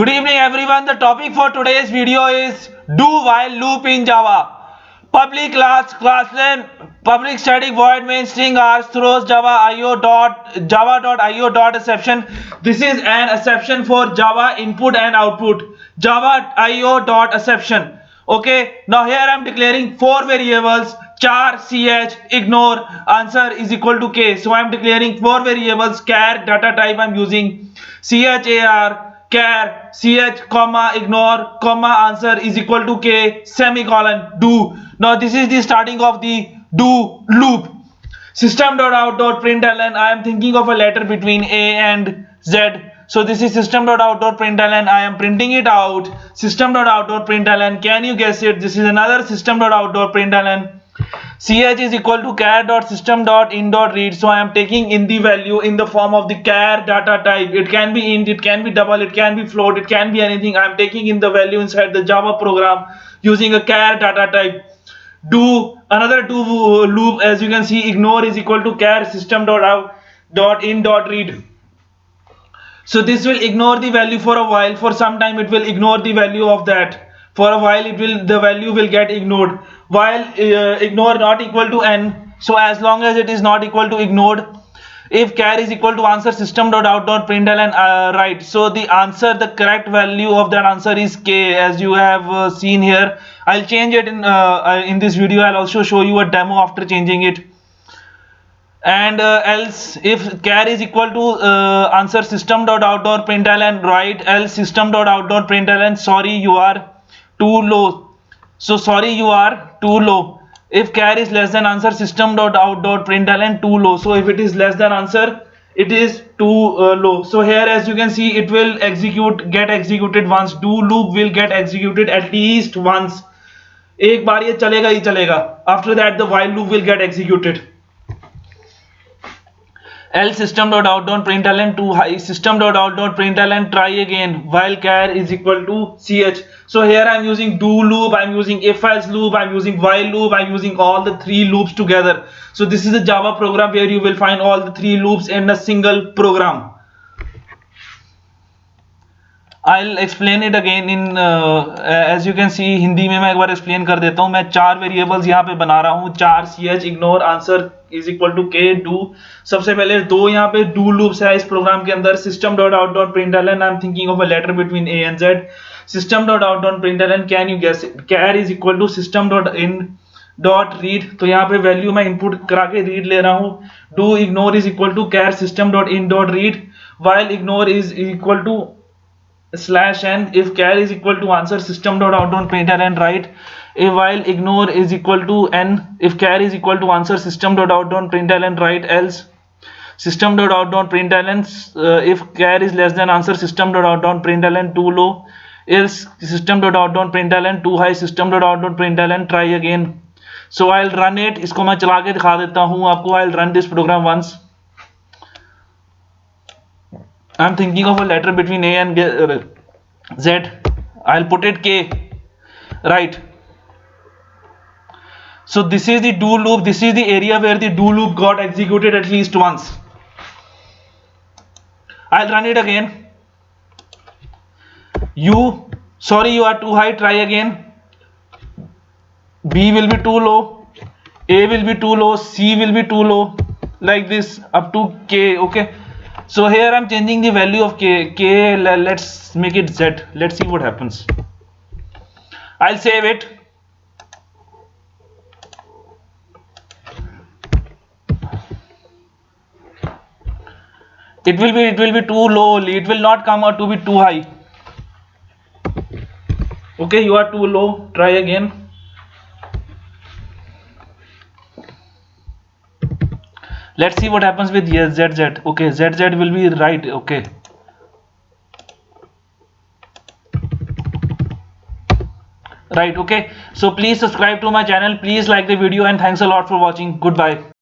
Good evening everyone. The topic for today's video is do while loop in Java. Public class name public static void main string r throws java.io dot exception. This is an exception for Java input and output. Java.io dot exception. Okay, now here I am declaring four variables char, ch, ignore, answer is equal to k. So I am declaring four variables char, data type I am using char, char, ch, comma, ignore, comma, answer is equal to k, semicolon, do. Now this is the starting of the do loop. System.out.println, I am thinking of a letter between a and z. So this is system.out.println, I am printing it out. System.out.println, can you guess it? This is another system.out.println. ch is equal to char.system.in.read. So I am taking in the value in the form of the char data type. It can be int, it can be double, it can be float, it can be anything. I am taking in the value inside the Java program using a char data type. Do another do loop, as you can see, ignore is equal to char system.out.in.read. So this will ignore the value for a while. For some time it will ignore the value of that. For a while the value will get ignored. While ignore not equal to n. So as long as it is not equal to ignored, if char is equal to answer system.out.println, right. So the answer, the correct value of that answer is k, as you have seen here. I'll change it in this video. I'll also show you a demo after changing it. And else if char is equal to answer system.out.println, right, else system.out.println, sorry you are too low. So sorry you are too low. If char is less than answer system.out.println, too low. So if it is less than answer, it is too low. So here as you can see, it will get executed once. Do loop will get executed at least once. एक बार ये चलेगा ही चलेगा. After that the while loop will get executed. Else system.out.println too high, system.out.println try again while char is equal to ch. So here I am using do loop, I am using if else loop, I am using while loop, I am using all the three loops together. So this is a Java program where you will find all the three loops in a single program. I'll explain it again in as you can see. Hindi में मैं एक बार explain कर देता हूँ. मैं चार variables यहाँ पे बना रहा हूँ. char, ch, ignore, answer is equal to k, do. सबसे पहले दो यहाँ पे do loops है इस प्रोग्राम के अंदर. System.out.println, I'm thinking of a letter between a and z. System.out.println, can you guess it? char is equal to system.in.read. तो यहाँ पे value मैं input करा के read ले रहा हूँ. Do ignore is equal to char system.in.read, while ignore is equal to /n. If char is equal to answer system.out.println, right. If while ignore is equal to n. If char is equal to answer system.out.println, right. Else system.out.println if char is less than answer system.out.println too low. Else system.out.println too high, system.out.println try again. So I'll run it. इसको मैं चला के दिखा देता हूँ आपको. I'll run this program once. I'm thinking of a letter between a and z. I'll put it k, right. So this is the do loop. This is the area where the do loop got executed at least once. I'll run it again. Sorry you are too high, try again. B will be too low, A will be too low, C will be too low, like this up to k. Okay, so here I'm changing the value of k. Let's make it z. Let's see what happens. I'll save it. It will be too low only. It will not come out to be too high. Okay, you are too low, try again. Let's see what happens with zz. Okay, zz will be right. Okay, right. Okay, so please subscribe to my channel, please like the video, and thanks a lot for watching. Goodbye.